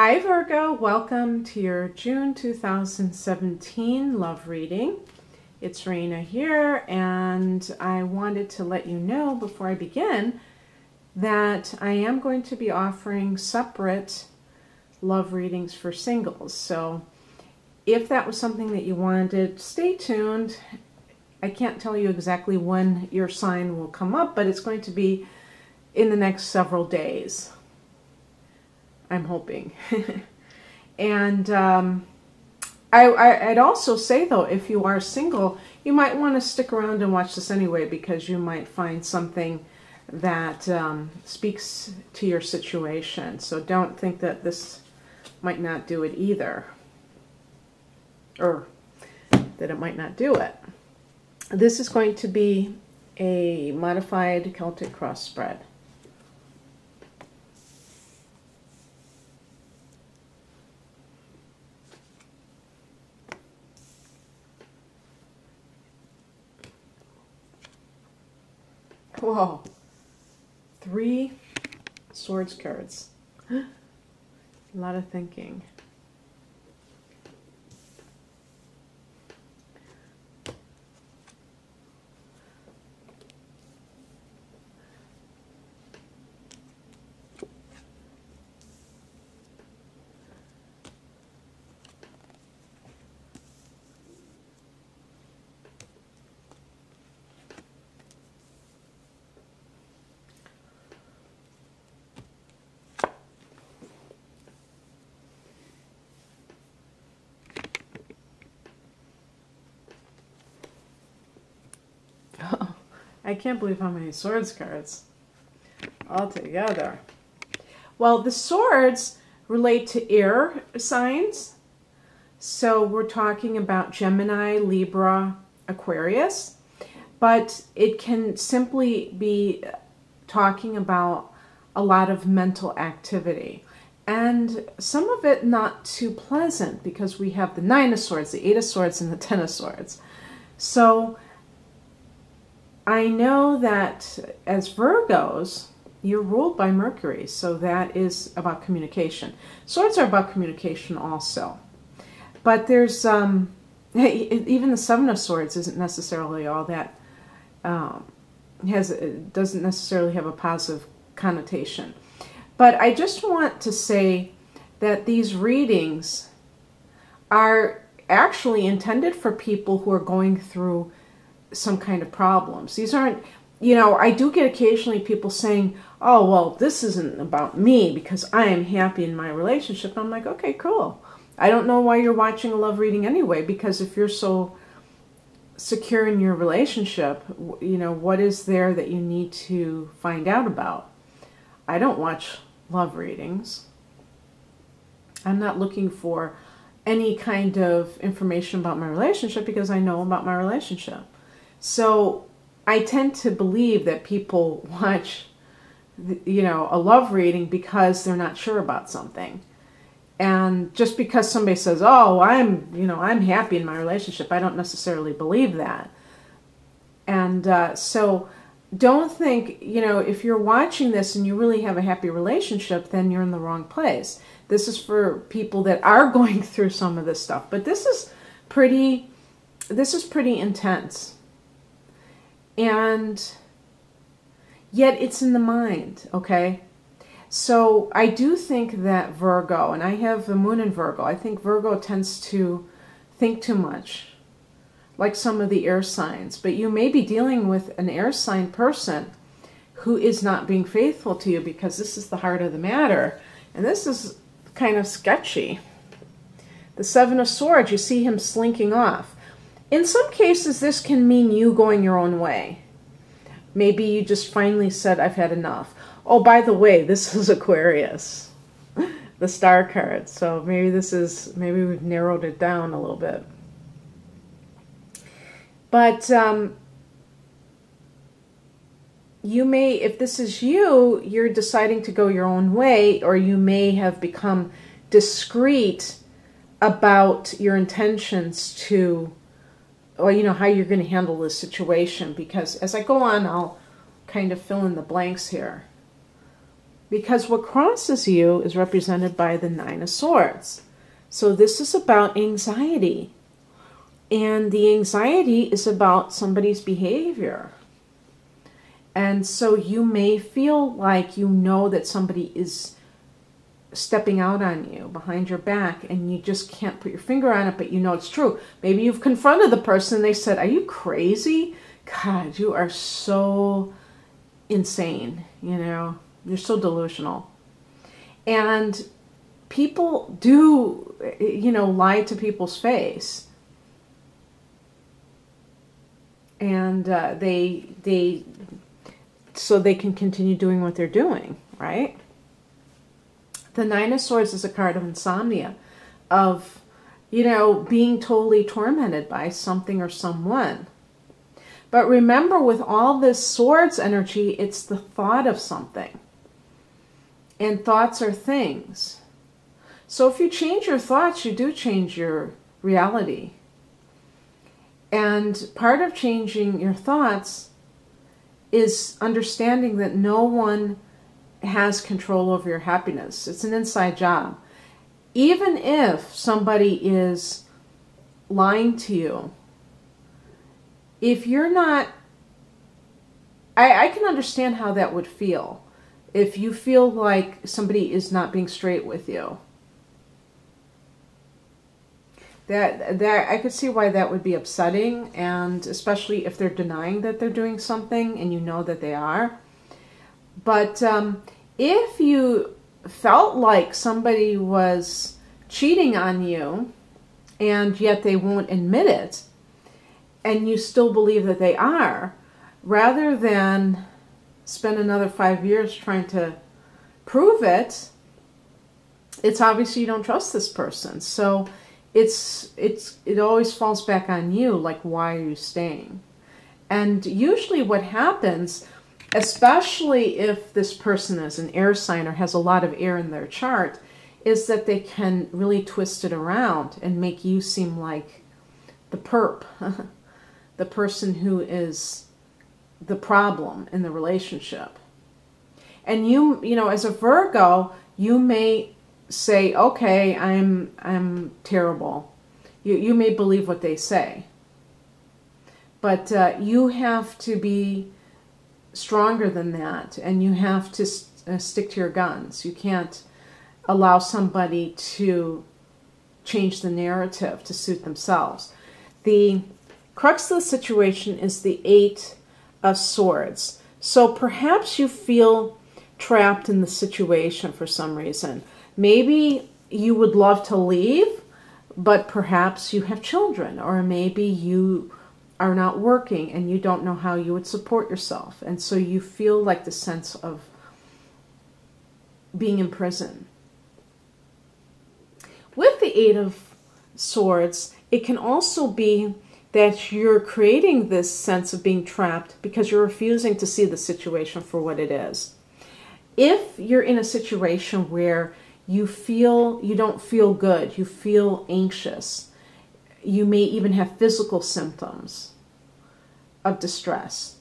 Hi Virgo, welcome to your June 2017 love reading. It's Raina here, and I wanted to let you know before I begin that I am going to be offering separate love readings for singles. So if that was something that you wanted, stay tuned. I can't tell you exactly when your sign will come up, but it's going to be in the next several days. I'm hoping. And I'd also say, though, if you are single, you might want to stick around and watch this anyway, because you might find something that speaks to your situation. So don't think that this might not do it either, or that it might not do it. This is going to be a modified Celtic cross spread. Whoa, 3 swords cards. A lot of thinking. I can't believe how many swords cards altogether. Well, the swords relate to air signs. So we're talking about Gemini, Libra, Aquarius. But it can simply be talking about a lot of mental activity. And some of it not too pleasant, because we have the 9 of Swords, the 8 of Swords, and the 10 of Swords. So I know that as Virgos, you're ruled by Mercury, so that is about communication. Swords are about communication also. But there's, even the 7 of Swords isn't necessarily all that, doesn't necessarily have a positive connotation. But I just want to say that these readings are actually intended for people who are going through some kind of problems. These aren't, I do get occasionally people saying, oh, well, this isn't about me because I am happy in my relationship. I'm like, okay, cool. I don't know why you're watching a love reading anyway, because if you're so secure in your relationship, what is there that you need to find out about? I don't watch love readings. I'm not looking for any kind of information about my relationship because I know about my relationship. So I tend to believe that people watch, a love reading because they're not sure about something. And just because somebody says, oh, I'm happy in my relationship, I don't necessarily believe that. And so don't think, if you're watching this and you really have a happy relationship, then you're in the wrong place. This is for people that are going through some of this stuff. But this is pretty intense. And yet it's in the mind, okay? So I do think that Virgo, and I have the moon in Virgo, I think Virgo tends to think too much, like some of the air signs. But you may be dealing with an air sign person who is not being faithful to you, because this is the heart of the matter. And this is kind of sketchy. The 7 of Swords, you see him slinking off. In some cases, this can mean you going your own way. Maybe you just finally said, I've had enough. Oh, by the way, this is Aquarius, the star card. So maybe we've narrowed it down a little bit. But you may, if this is you, you're deciding to go your own way, or you may have become discreet about your intentions to, or how you're going to handle this situation. Because as I go on, I'll kind of fill in the blanks here. because what crosses you is represented by the Nine of Swords. So this is about anxiety. And the anxiety is about somebody's behavior. And so you may feel like you know that somebody is stepping out on you behind your back, and you just can't put your finger on it, but you know it's true. Maybe you've confronted the person and they said, "Are you crazy? God, you are so insane, you know, you're so delusional." And people do, you know, lie to people's face. And so they can continue doing what they're doing, right? The Nine of Swords is a card of insomnia, of, you know, being totally tormented by something or someone. But remember, with all this swords energy, it's the thought of something. And thoughts are things. So if you change your thoughts, you do change your reality. And part of changing your thoughts is understanding that no one has control over your happiness. It's an inside job. Even if somebody is lying to you, if you're not, I can understand how that would feel. If you feel like somebody is not being straight with you, that I could see why that would be upsetting, and especially if they're denying that they're doing something and you know that they are. But if you felt like somebody was cheating on you and yet they won't admit it, and you still believe that they are, rather than spend another 5 years trying to prove it, it's obviously you don't trust this person. So it always falls back on you, like, why are you staying? And usually what happens, especially if this person is an air sign or has a lot of air in their chart, is that they can really twist it around and make you seem like the perp, the person who is the problem in the relationship. And you know, as a Virgo, you may say, okay, I'm terrible. You may believe what they say. But you have to be stronger than that, and you have to stick to your guns. You can't allow somebody to change the narrative to suit themselves. The crux of the situation is the Eight of Swords. So perhaps you feel trapped in the situation for some reason. Maybe you would love to leave, but perhaps you have children, or maybe you are not working and you don't know how you would support yourself. And so you feel like the sense of being in prison. With the Eight of Swords, it can also be that you're creating this sense of being trapped because you're refusing to see the situation for what it is. If you're in a situation where you don't feel good, you feel anxious, you may even have physical symptoms of distress,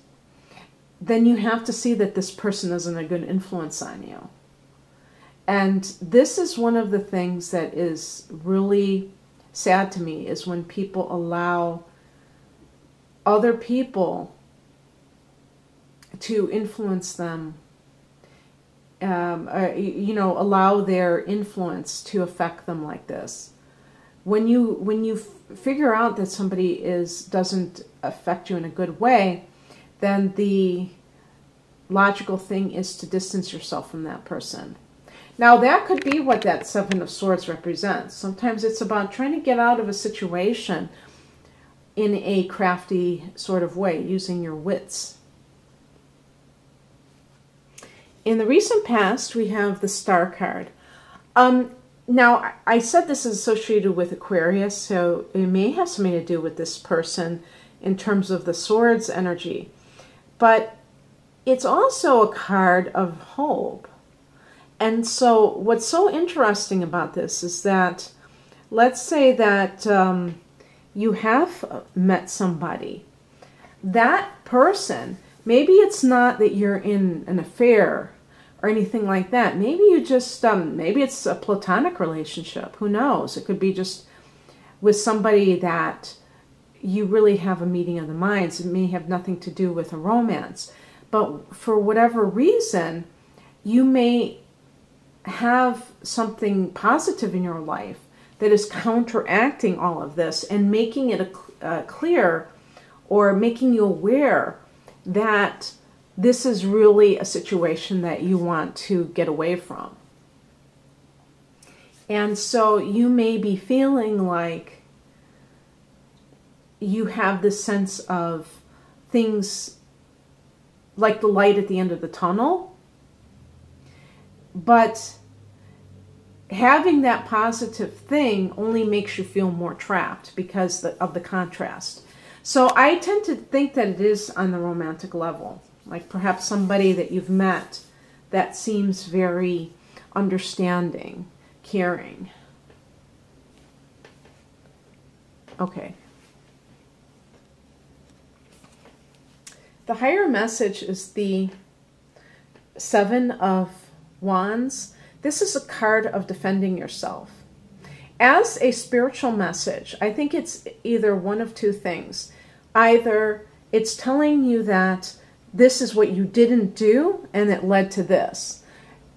then you have to see that this person isn't a good influence on you. And this is one of the things that is really sad to me, is when people allow other people to influence them, allow their influence to affect them like this. When you figure out that somebody doesn't affect you in a good way, then the logical thing is to distance yourself from that person. Now that could be what that Seven of Swords represents. Sometimes it's about trying to get out of a situation in a crafty sort of way, using your wits. In the recent past, we have the Star card. Now, I said this is associated with Aquarius, so it may have something to do with this person in terms of the Swords energy. But it's also a card of hope. And so what's so interesting about this is that, let's say that you have met somebody. That person, maybe it's not that you're in an affair, or anything like that. Maybe you just, maybe it's a platonic relationship. Who knows? It could be just with somebody that you really have a meeting of the minds. It may have nothing to do with a romance. But for whatever reason, you may have something positive in your life that is counteracting all of this and making it clear, or making you aware that this is really a situation that you want to get away from. And so you may be feeling like you have this sense of things like the light at the end of the tunnel, but having that positive thing only makes you feel more trapped because of the contrast. So I tend to think that it is on the romantic level, like perhaps somebody that you've met that seems very understanding, caring. Okay. The higher message is the Seven of Wands. This is a card of defending yourself. As a spiritual message, I think it's either one of two things. Either it's telling you that this is what you didn't do and it led to this.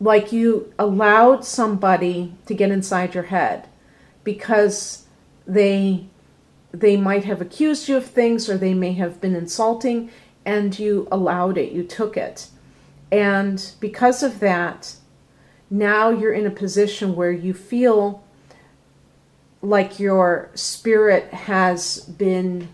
Like you allowed somebody to get inside your head because they might have accused you of things, or they may have been insulting, and you allowed it, you took it. And because of that, now you're in a position where you feel like your spirit has been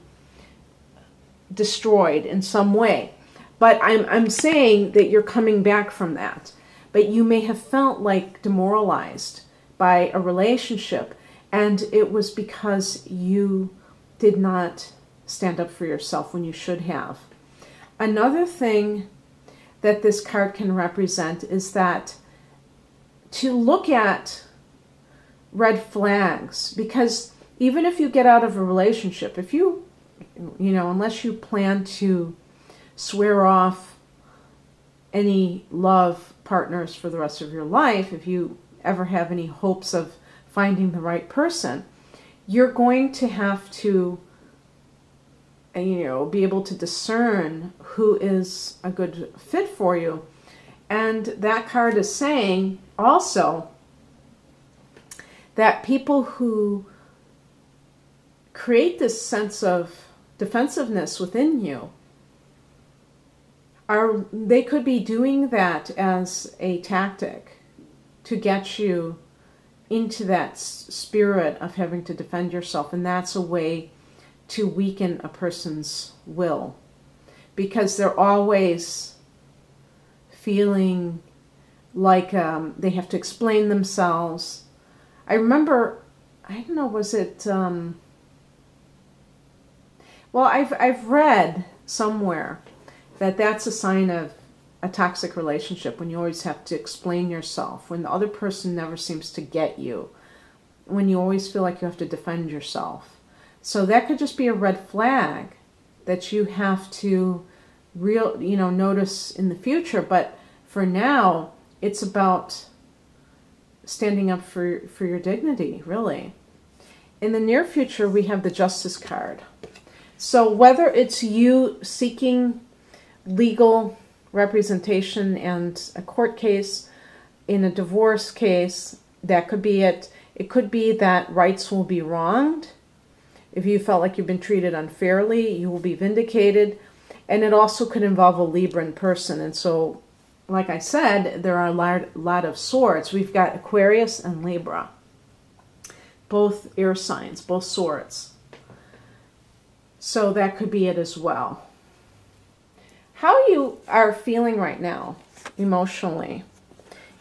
destroyed in some way. But I'm saying that you're coming back from that. But you may have felt like demoralized by a relationship, and it was because you did not stand up for yourself when you should have. Another thing that this card can represent is that to look at red flags, because even if you get out of a relationship, if you unless you plan to swear off any love partners for the rest of your life, if you ever have any hopes of finding the right person, you're going to have to be able to discern who is a good fit for you. And that card is saying also that people who create this sense of defensiveness within you they could be doing that as a tactic to get you into that spirit of having to defend yourself. And that's a way to weaken a person's will, because they're always feeling like they have to explain themselves. I remember, I don't know, was it, well, I've read somewhere that that's a sign of a toxic relationship, when you always have to explain yourself, when the other person never seems to get you, when you always feel like you have to defend yourself. So that could just be a red flag that you have to notice in the future. But for now, it's about standing up for your dignity, really. In the near future, we have the Justice card. So whether it's you seeking legal representation and a court case, in a divorce case, that could be it. It could be that rights will be wronged. If you felt like you've been treated unfairly, you will be vindicated. And it also could involve a Libran person. And so, like I said, there are a lot of swords. We've got Aquarius and Libra, both air signs, both swords. So that could be it as well. How you are feeling right now, emotionally,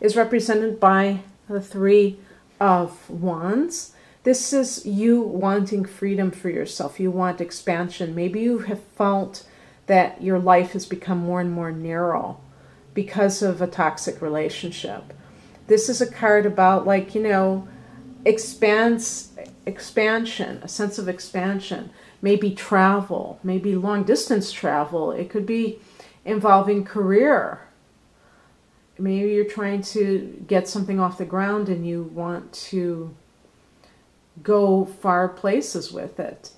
is represented by the Three of Wands. This is you wanting freedom for yourself. You want expansion. Maybe you have felt that your life has become more and more narrow because of a toxic relationship. This is a card about, like, expansion, a sense of expansion. Maybe travel, maybe long distance travel. It could be involving career. Maybe you're trying to get something off the ground and you want to go far places with it.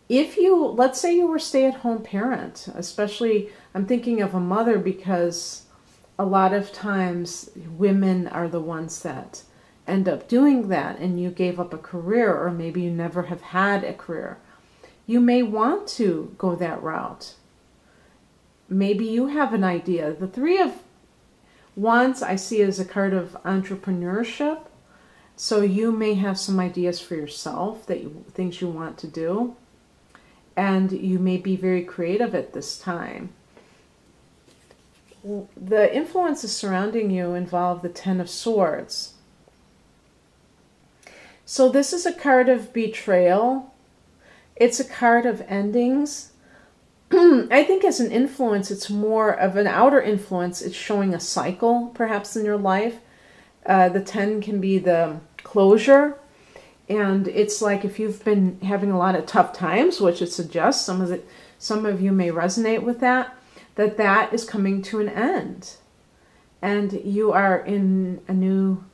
If you, let's say you were a stay-at-home parent, especially, I'm thinking of a mother because a lot of times women are the ones that end up doing that, and you gave up a career, or maybe you never have had a career. You may want to go that route. Maybe you have an idea. The Three of Wands I see as a card of entrepreneurship. So you may have some ideas for yourself, things you want to do. And you may be very creative at this time. The influences surrounding you involve the Ten of Swords. So this is a card of betrayal. It's a card of endings. I think as an influence, it's more of an outer influence. It's showing a cycle, perhaps, in your life. The 10 can be the closure. And it's like if you've been having a lot of tough times, which it suggests, some of you may resonate with that is coming to an end. And you are in a new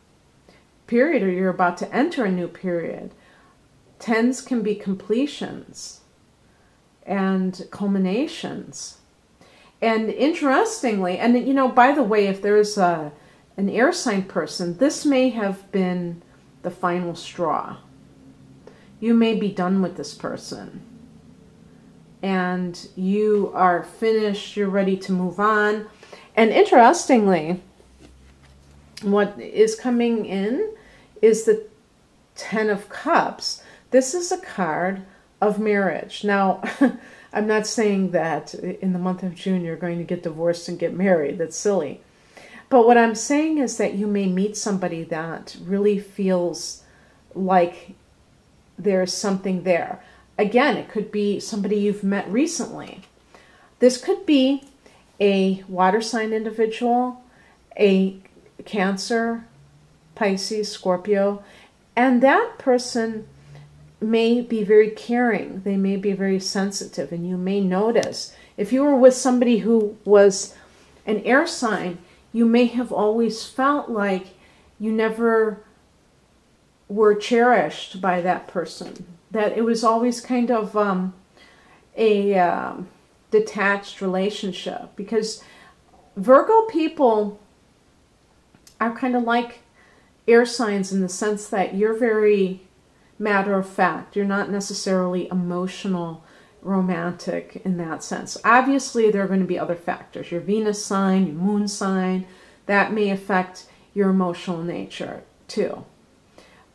period, or you're about to enter a new period. 10s can be completions and culminations. And interestingly, and you know, by the way, if there's an air sign person, this may have been the final straw. You may be done with this person. And you are finished, you're ready to move on. And interestingly, what is coming in is the Ten of Cups. This is a card of marriage. Now, I'm not saying that in the month of June you're going to get divorced and get married. That's silly. But what I'm saying is that you may meet somebody that really feels like there's something there. Again, it could be somebody you've met recently. This could be a water sign individual, a Cancer, Pisces, Scorpio, and that person may be very caring. They may be very sensitive, and you may notice. If you were with somebody who was an air sign, you may have always felt like you never were cherished by that person. That it was always kind of a detached relationship. Because Virgo people are kind of like air signs in the sense that you're very matter of fact. You're not necessarily emotional, romantic in that sense. Obviously, there are going to be other factors. Your Venus sign, your moon sign, that may affect your emotional nature too.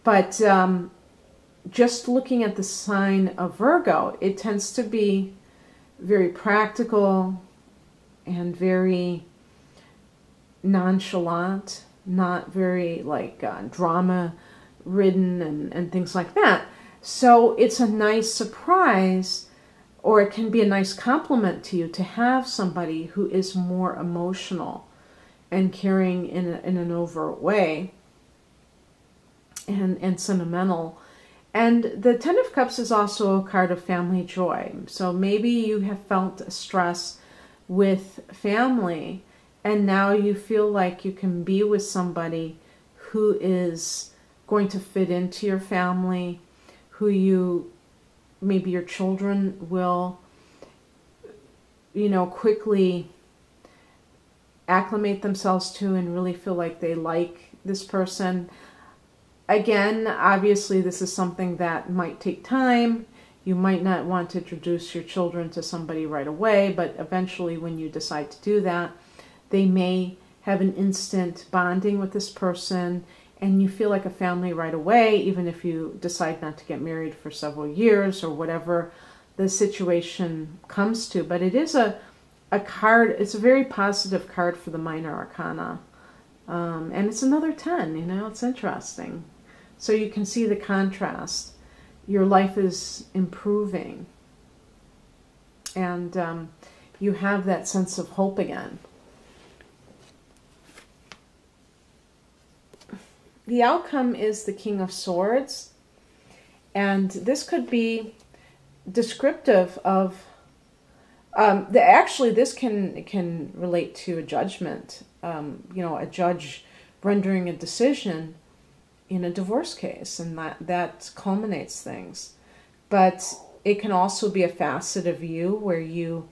But just looking at the sign of Virgo, it tends to be very practical and very nonchalant, not very like drama ridden and things like that. So it's a nice surprise, or it can be a nice compliment to you to have somebody who is more emotional and caring in an overt way and sentimental. And the Ten of Cups is also a card of family joy. So maybe you have felt stress with family, and now you feel like you can be with somebody who is going to fit into your family, who maybe your children will, quickly acclimate themselves to and really feel like they like this person. Again, obviously this is something that might take time. You might not want to introduce your children to somebody right away, but eventually when you decide to do that, they may have an instant bonding with this person, and you feel like a family right away, even if you decide not to get married for several years or whatever the situation comes to. But it is a card, it's a very positive card for the minor arcana. And it's another 10, it's interesting. So you can see the contrast. Your life is improving. And you have that sense of hope again. The outcome is the King of Swords. And this could be descriptive of Actually, this can relate to a judgment. A judge rendering a decision in a divorce case, and that culminates things. But it can also be a facet of you where you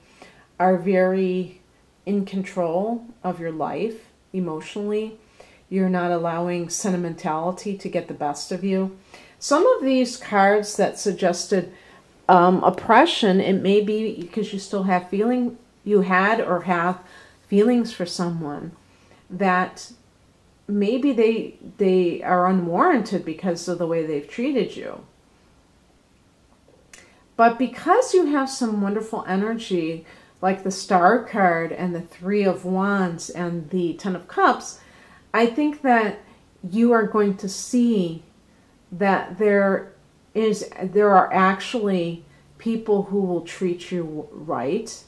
are very in control of your life emotionally. You're not allowing sentimentality to get the best of you. Some of these cards that suggested oppression, it may be because you still have you had or have feelings for someone that maybe they are unwarranted because of the way they've treated you. But because you have some wonderful energy, like the Star card and the Three of Wands and the Ten of Cups, I think that you are going to see that there are actually people who will treat you right,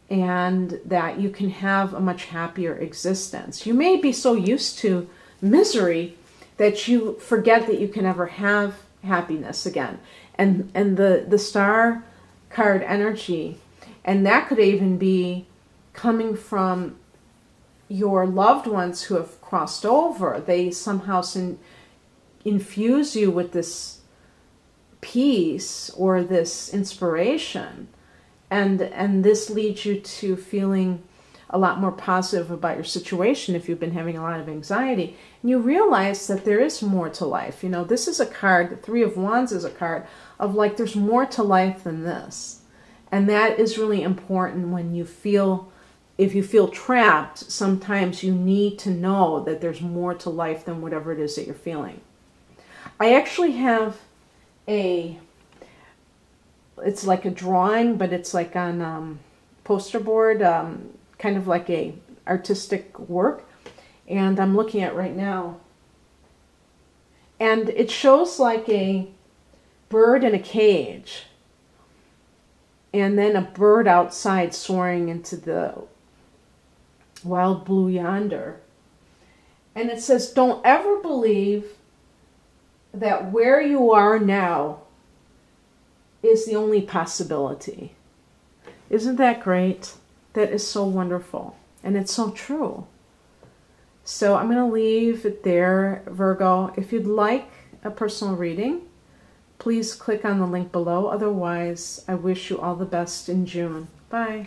and that you can have a much happier existence. You may be so used to misery that you forget that you can ever have happiness again. And the Star card energy, and that could even be coming from your loved ones who have crossed over. They somehow infuse you with this peace or this inspiration, and this leads you to feeling a lot more positive about your situation if you've been having a lot of anxiety. And you realize that there is more to life. This is a card, the Three of Wands is a card of like, there's more to life than this. And that is really important when if you feel trapped, sometimes you need to know that there's more to life than whatever it is that you're feeling. I actually have it's like a drawing, but it's like on poster board, kind of like a artistic work, and I'm looking at it right now, and it shows like a bird in a cage, and then a bird outside soaring into the wild blue yonder, and it says, don't ever believe that where you are now is the only possibility. Isn't that great? That is so wonderful. And it's so true. So I'm going to leave it there, Virgo. If you'd like a personal reading, please click on the link below. Otherwise, I wish you all the best in June. Bye.